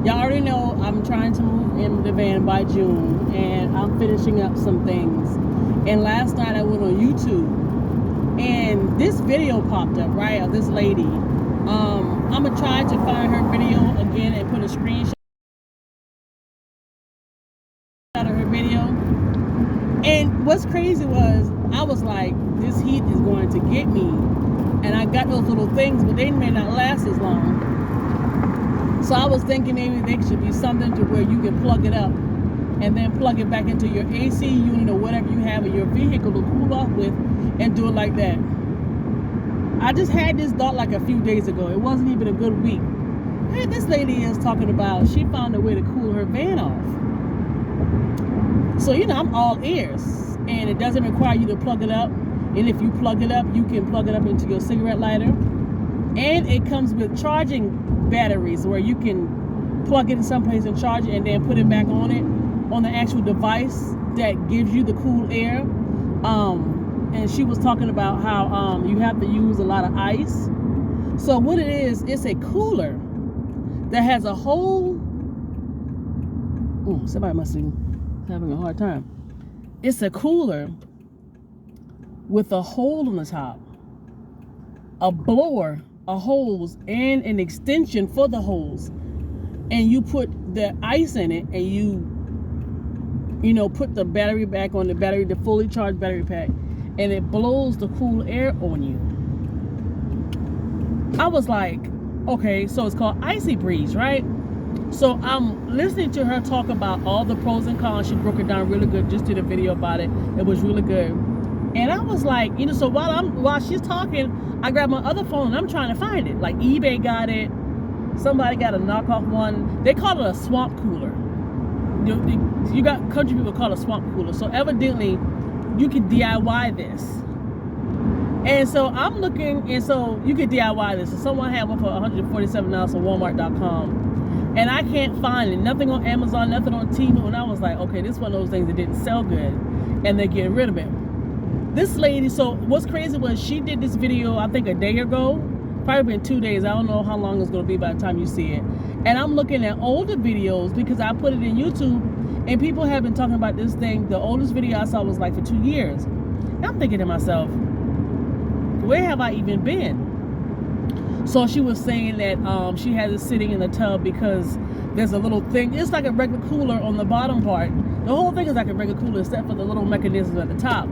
Y'all already know I'm trying to move in the van by June, and I'm finishing up some things. And last night I went on YouTube, and this video popped up, right, of this lady. I'm gonna try to find her video again and put a screenshot of her video. And what's crazy was, I was like, this heat is going to get me. And I got those little things, but they may not last as long. So I was thinking maybe there should be something to where you can plug it up and then plug it back into your AC unit or whatever you have in your vehicle to cool off with, and do it like that. I just had this thought like a few days ago. It wasn't even a good week. And this lady is talking about she found a way to cool her van off. So, I'm all ears. And it doesn't require you to plug it up. And if you plug it up, you can plug it up into your cigarette lighter. And it comes with charging batteries where you can plug it in someplace and charge it and then put it back on it, on the actual device that gives you the cool air. And she was talking about how you have to use a lot of ice. So what it is, it's a cooler that has a hole. Ooh, somebody must be having a hard time. It's a cooler with a hole on the top, a blower, a hose, and an extension for the hose. And you put the ice in it, and you put the battery back on the fully charged battery pack, and it blows the cool air on you. I was like, okay, so it's called Icy Breeze, right? So I'm listening to her talk about all the pros and cons. She broke it down really good. Just did a video about it. It was really good. And I was like, so while she's talking, I grabbed my other phone and I'm trying to find it. Like eBay got it. Somebody got a knockoff one. They call it a swamp cooler. You got country people call it a swamp cooler. So evidently, you can DIY this. And so I'm looking, and so you can DIY this. So someone had one for $147 on Walmart.com. And I can't find it. Nothing on Amazon, nothing on Temu. And I was like, okay, this is one of those things that didn't sell good. And they're getting rid of it. This lady, so what's crazy was she did this video, I think a day ago. Probably been 2 days. I don't know how long it's going to be by the time you see it. And I'm looking at older videos because I put it in YouTube. And people have been talking about this thing. The oldest video I saw was like for 2 years. And I'm thinking to myself, where have I even been? So she was saying that she has it sitting in the tub because there's a little thing. It's like a regular cooler on the bottom part. The whole thing is like a regular cooler except for the little mechanism at the top.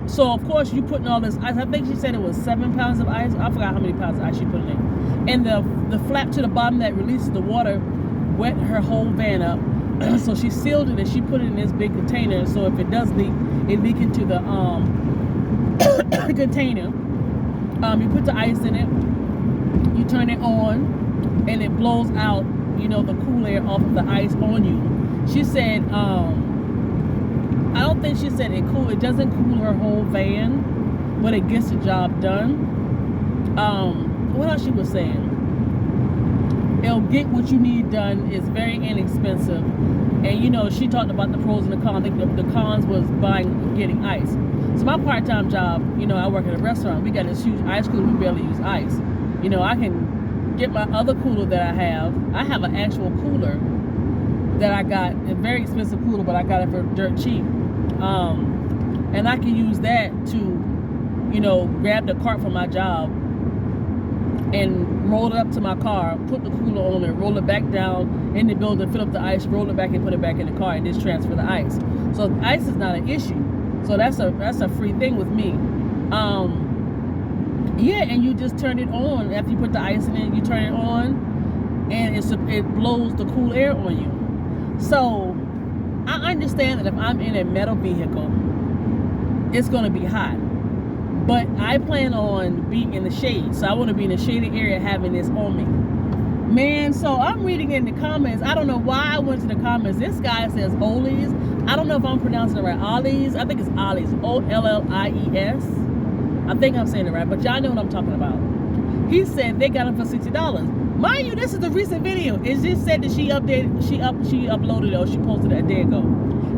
So of course you putting all this ice. I think she said it was 7 pounds of ice. I forgot how many pounds of ice she put in it. And the flap to the bottom that releases the water wet her whole van up. So she sealed it and she put it in this big container. So if it does leak, it leak into the container. You put the ice in it, you turn it on, and it blows out, the cool air off of the ice on you. She said, I don't think she said it doesn't cool her whole van, but it gets the job done. What else she was saying? It'll get what you need done. It's very inexpensive. And she talked about the pros and the cons. I think the cons was getting ice. So my part-time job, I work at a restaurant. We got this huge ice cooler. We barely use ice. I can get my other cooler that I have. I have an actual cooler that I got, a very expensive cooler, but I got it for dirt cheap. And I can use that to, grab the cart from my job and roll it up to my car, put the cooler on it, roll it back down in the building, fill up the ice, roll it back and put it back in the car, and just transfer the ice. So ice is not an issue. So that's a free thing with me. Yeah, and you just turn it on after you put the ice in it. You turn it on, and it blows the cool air on you. So I understand that if I'm in a metal vehicle, it's going to be hot. But I plan on being in the shade. So I want to be in a shaded area having this on me. Man, so I'm reading in the comments. I don't know why I went to the comments. This guy says Ollie's. I don't know if I'm pronouncing it right. Ollie's. I think it's Ollie's. Ollies. I think I'm saying it right. But y'all know what I'm talking about. He said they got them for $60. Mind you, this is a recent video. It just said that she uploaded it, or she posted it a day ago.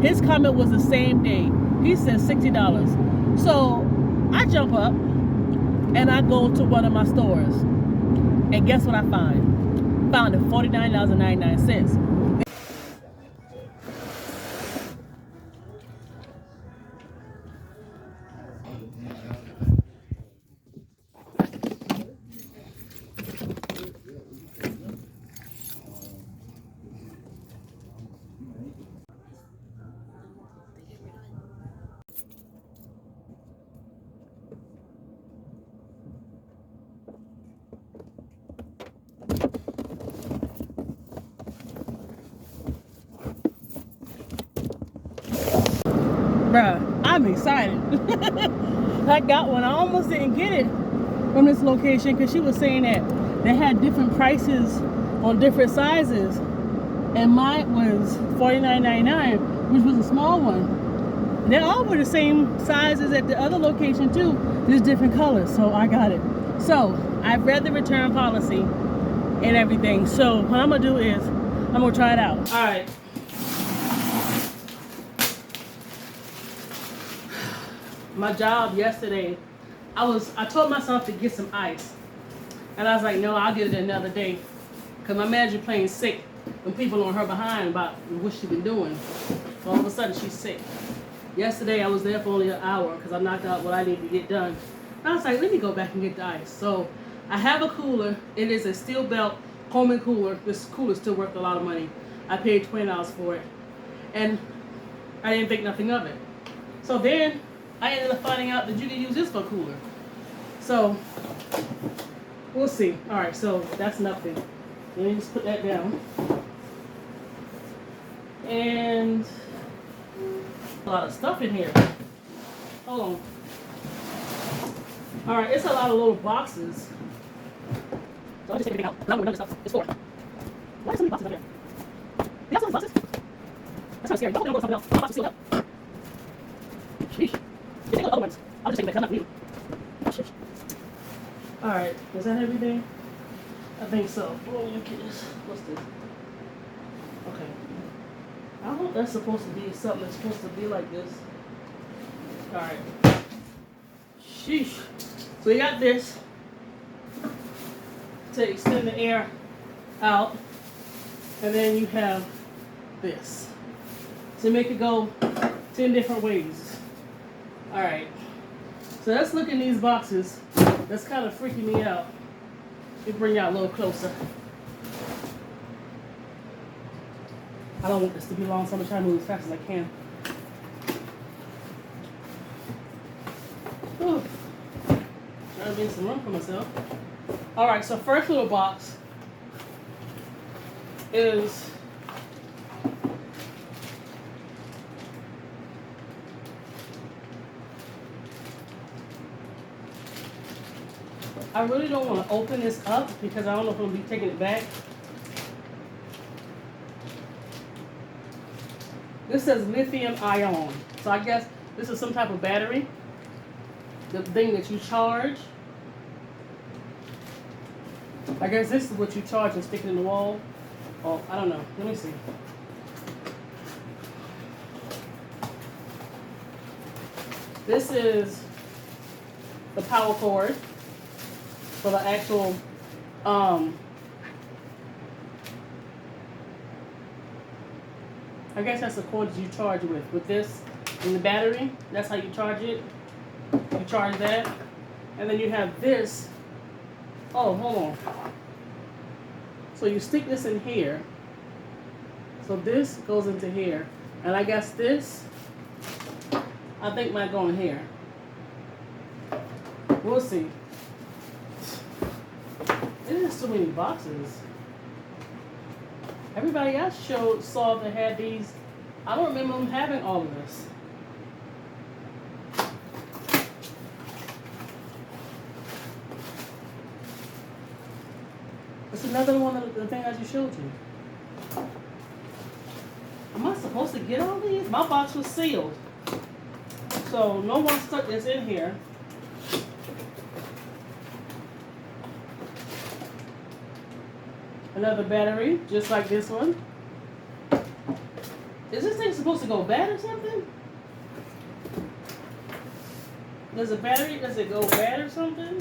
His comment was the same day. He said $60. So I jump up and I go to one of my stores. And guess what I find? found it $49.99. Bruh, I'm excited. I got one. I almost didn't get it from this location because she was saying that they had different prices on different sizes. And mine was $49.99, which was a small one. They all were the same sizes at the other location too, just different colors. So I got it. So I've read the return policy and everything. So what I'm gonna do is I'm gonna try it out. All right. My job yesterday, I told myself to get some ice, and I was like, no, I'll get it another day, because my manager playing sick when people on her behind about what she been doing. So all of a sudden she's sick. Yesterday I was there for only an hour because I knocked out what I needed to get done. And I was like, let me go back and get the ice. So I have a cooler. It is a steel belt Coleman cooler. This cooler is still worth a lot of money. I paid $20 for it, and I didn't think nothing of it. So then I ended up finding out that you can use this for a cooler. So we'll see. All right, so that's nothing. Let me just put that down. And a lot of stuff in here. Hold on. All right, it's a lot of little boxes. So I'll just take everything out. I'm going to stuff. It's 4. Why are so many boxes up here? They got so many boxes? That's kind of scary. Don't go to something else. My box is sealed up. Sheesh. You take the other ones. I'll just take them back. I'm not needing. Sheesh. All right, is that everything? I think so. Oh, look at this. What's this? Okay. I hope that's supposed to be something that's supposed to be like this. Alright. Sheesh. So you got this to extend the air out. And then you have this to make it go 10 different ways. Alright. So let's look in these boxes. That's kind of freaking me out. Let me bring y'all a little closer. I don't want this to be long, so I'm going to try to move as fast as I can. Whew. Trying to make some room for myself. Alright, so first little box is I really don't want to open this up because I don't know if I'm going to be taking it back. This says lithium ion. So I guess this is some type of battery. The thing that you charge. I guess this is what you charge and stick it in the wall. Oh, I don't know. Let me see. This is the power cord for the actual I guess that's the cord that you charge with. With this in the battery, that's how you charge it. You charge that. And then you have this. Oh, hold on. So you stick this in here. So this goes into here. And I guess this, I think might go in here. We'll see. There's so many boxes. Everybody else saw that had these. I don't remember them having all of this. It's another one of the thing I just showed you. Am I supposed to get all these? My box was sealed. So no one stuck this in here. Another battery, just like this one. Is this thing supposed to go bad or something? Does a battery, does it go bad or something?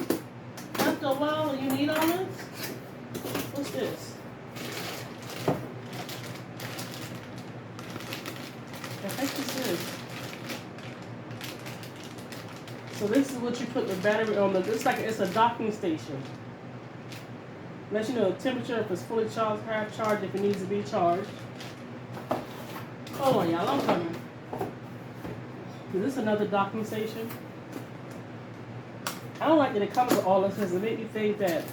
After a while, you need all this? What's this? heck is this? So this is what you put the battery on. It's like it's a docking station. Let you know the temperature, if it's fully charged, half charged, if it needs to be charged. Hold on, y'all, I'm coming. Is this another docking station? I don't like that it comes with all this because it makes me think that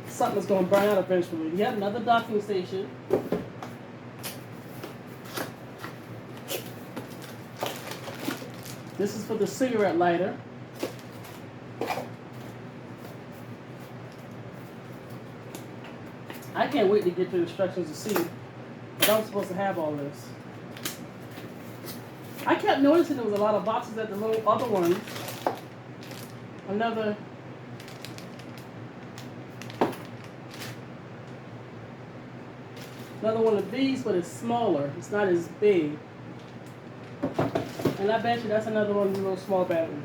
something's going to burn out eventually. Yep, another docking station. This is for the cigarette lighter. I can't wait to get the instructions to see if I'm supposed to have all this. I kept noticing there was a lot of boxes at the little other ones. Another one of these, but it's smaller. It's not as big. And I bet you that's another one of the little small batteries.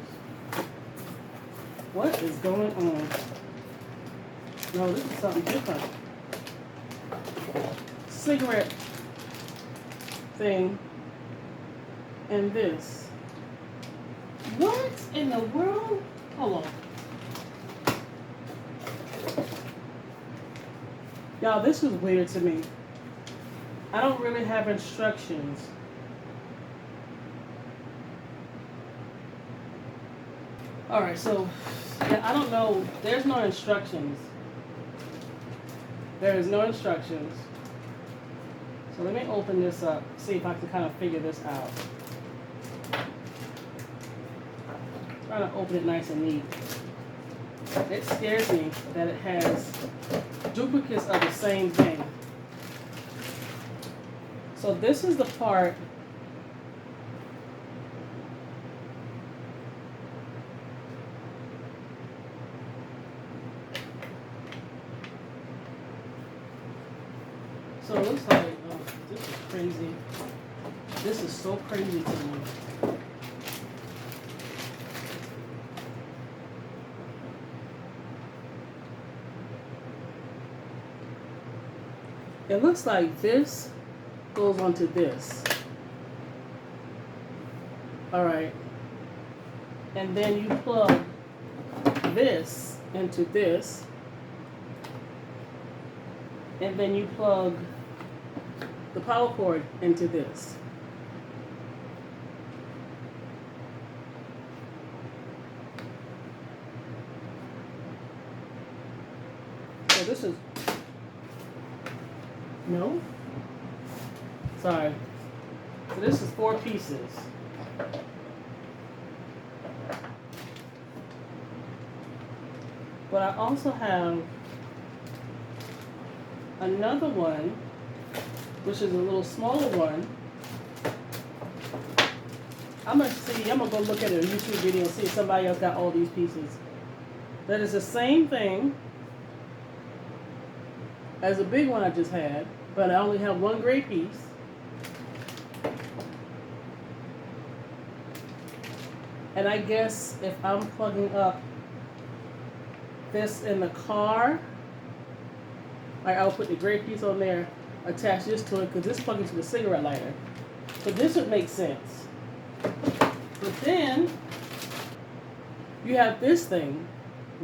What is going on? No, this is something different. Cigarette thing. And this. What in the world? Hold on. Y'all, this was weird to me. I don't really have instructions. Alright, so yeah, I don't know. There's no instructions. There is no instructions. So let me open this up, see if I can kind of figure this out. Trying to open it nice and neat. It scares me that it has duplicates of the same thing. So this is the part so it looks like, oh, this is crazy. This is so crazy to me. It looks like this goes onto this. All right. And then you plug this into this. And then you plug the power cord into this. So this is, no? Sorry. So this is 4 pieces. But I also have another one, which is a little smaller one. I'm gonna go look at a YouTube video and see if somebody else got all these pieces. That is the same thing as the big one I just had, but I only have one gray piece. And I guess if I'm plugging up this in the car, like I'll put the gray piece on there, attach this to it, because this plugs into the cigarette lighter. So this would make sense. But then you have this thing,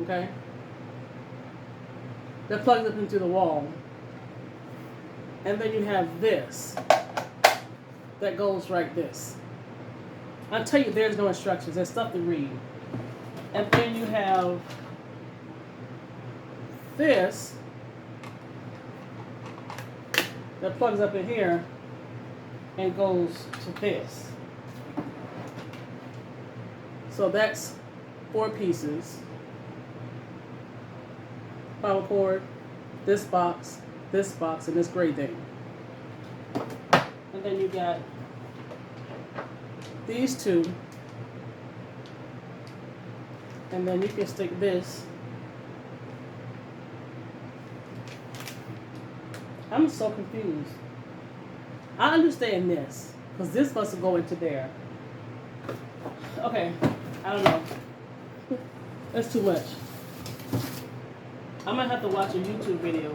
okay, that plugs up into the wall. And then you have this that goes like this. I'll tell you, there's no instructions. There's stuff to read. And then you have this that plugs up in here and goes to this. So that's 4 pieces. Power cord, this box, and this gray thing. And then you got these 2. And then you can stick this. I'm so confused. I understand this, because this must go into there. Okay, I don't know. That's too much. I might have to watch a YouTube video,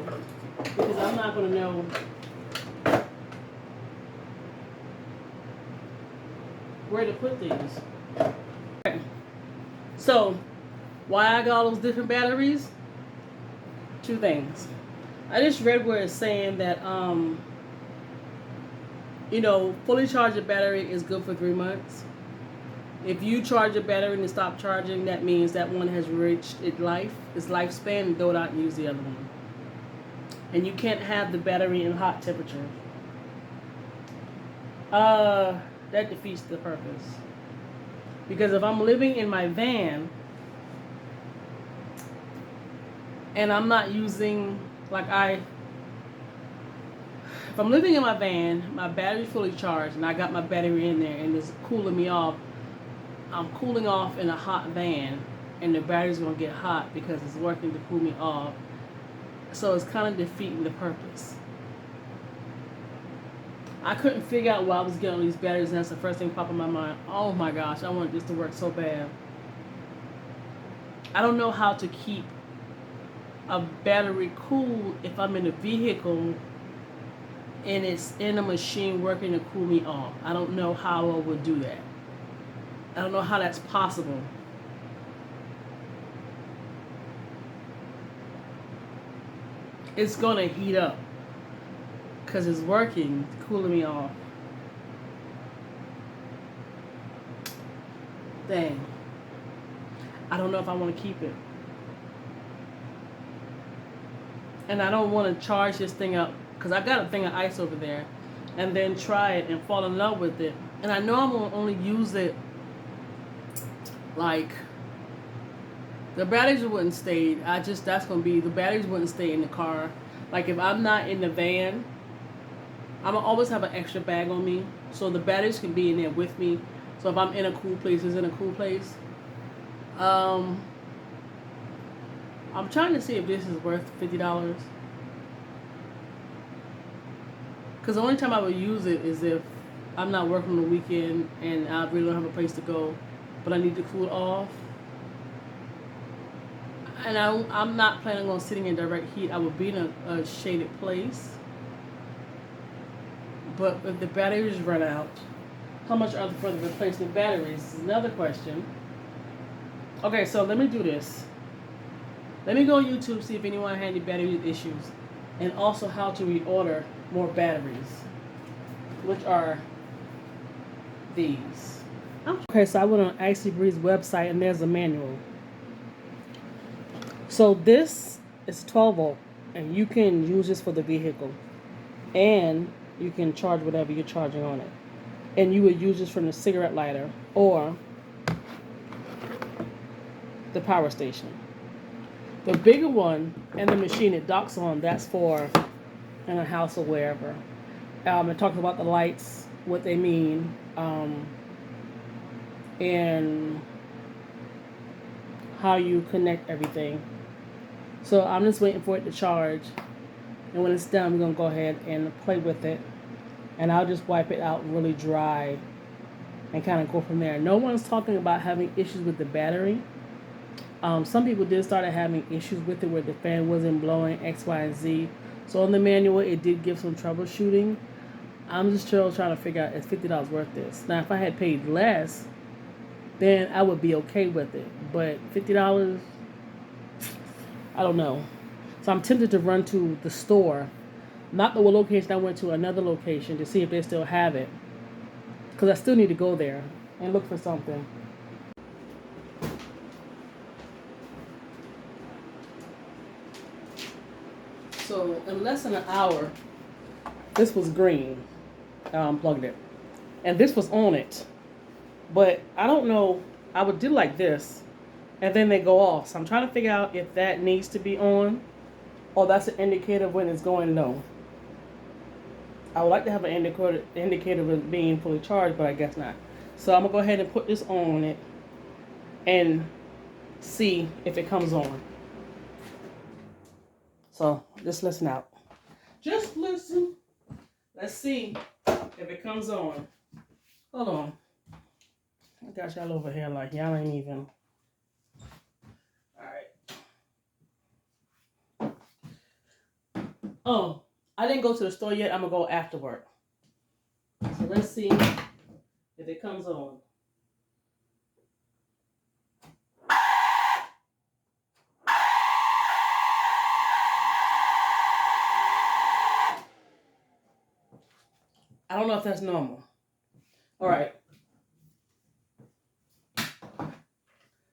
because I'm not going to know. where to put these. Okay. So, why I got all those different batteries? Two things. I just read where it's saying that, fully charge a battery is good for 3 months. If you charge a battery and stop charging, that means that one has reached its lifespan, and throw it out and use the other one. And you can't have the battery in hot temperature. That defeats the purpose. Because if I'm living in my van and I'm not using, if I'm living in my van, my battery's fully charged and I got my battery in there and it's cooling me off, I'm cooling off in a hot van and the battery's going to get hot because it's working to cool me off. So it's kind of defeating the purpose. I couldn't figure out why I was getting all these batteries, and that's the first thing popped in my mind. Oh my gosh, I want this to work so bad. I don't know how to keep a battery cool if I'm in a vehicle and it's in a machine working to cool me off. I don't know how I would do that. I don't know how that's possible. It's gonna heat up because it's working, it's cooling me off. Dang. I don't know if I want to keep it. And I don't want to charge this thing up because I got a thing of ice over there and then try it and fall in love with it. And I know I'm going to only use it the batteries wouldn't stay. The batteries wouldn't stay in the car. Like if I'm not in the van, I'm gonna always have an extra bag on me, so the batteries can be in there with me. So if I'm in a cool place, it's in a cool place. I'm trying to see if this is worth $50. Because the only time I would use it is if I'm not working on the weekend and I really don't have a place to go, but I need to cool off. And I'm not planning on sitting in direct heat. I would be in a shaded place. But if the batteries run out, how much are for the replacement batteries? Is another question. Okay, so let me do this. Let me go on YouTube, see if anyone had any battery issues. And also how to reorder more batteries. Which are these. Okay, so I went on Icy Breeze website and there's a manual. So this is 12 volt and you can use this for the vehicle. And you can charge whatever you're charging on it. And you would use this from the cigarette lighter or the power station. The bigger one and the machine it docks on, that's for in a house or wherever. It talks about the lights, what they mean, and how you connect everything. So I'm just waiting for it to charge. And when it's done, we're going to go ahead and play with it. And I'll just wipe it out really dry and kind of go from there. No one's talking about having issues with the battery. Some people did start having issues with it where the fan wasn't blowing X, Y, and Z. So on the manual, it did give some troubleshooting. I'm just still trying to figure out, is $50 worth this? Now, if I had paid less, then I would be okay with it. But $50, I don't know. So I'm tempted to run to the store. Not the location I went to, another location to see if they still have it. Because I still need to go there and look for something. So in less than an hour, this was green. I unplugged it. And this was on it. But I don't know. I would do like this. And then they go off. So I'm trying to figure out if that needs to be on. Or that's an indicator of when it's going low. I would like to have an indicator of it being fully charged, but I guess not. So I'm going to go ahead and put this on it and see if it comes on. So just listen out. Just listen. Let's see if it comes on. Hold on. I got y'all over here like y'all ain't even. Alright. Oh, I didn't go to the store yet. I'm going to go after work. So let's see if it comes on. I don't know if that's normal. All right.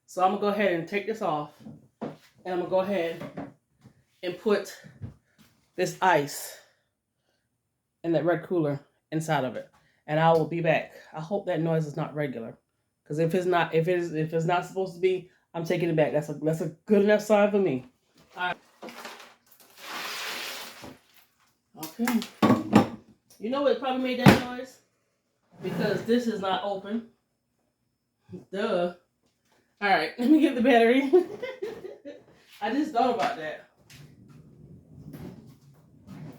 So I'm going to go ahead and take this off. And I'm going to go ahead and put this ice in that red cooler inside of it. And I will be back. I hope that noise is not regular. Because if it's not supposed to be, I'm taking it back. That's a good enough sign for me. All right. Okay. You know what probably made that noise? Because this is not open. Duh. All right, let me get the battery. I just thought about that.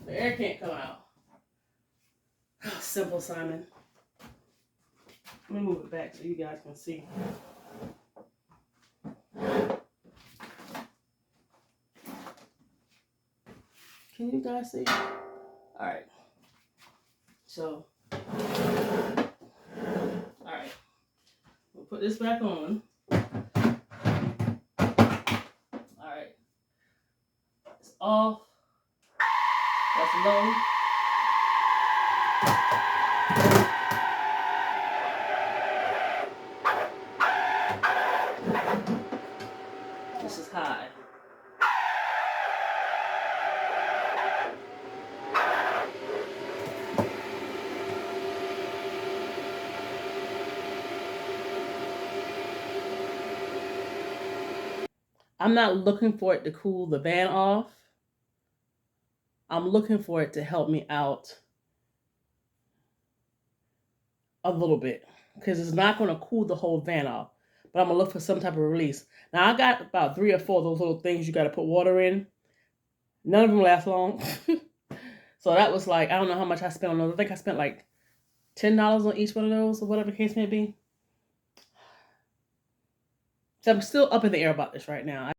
The air can't come out. Oh, simple, Simon. Let me move it back so you guys can see. Can you guys see? All right. So, all right. We'll put this back on. All right. It's off. That's low. This is high. I'm not looking for it to cool the van off. I'm looking for it to help me out a little bit because it's not going to cool the whole van off. But I'm going to look for some type of release. Now, I got about 3 or 4 of those little things you got to put water in. None of them last long. So that was like, I don't know how much I spent on those. I think I spent like $10 on each one of those or whatever the case may be. So I'm still up in the air about this right now.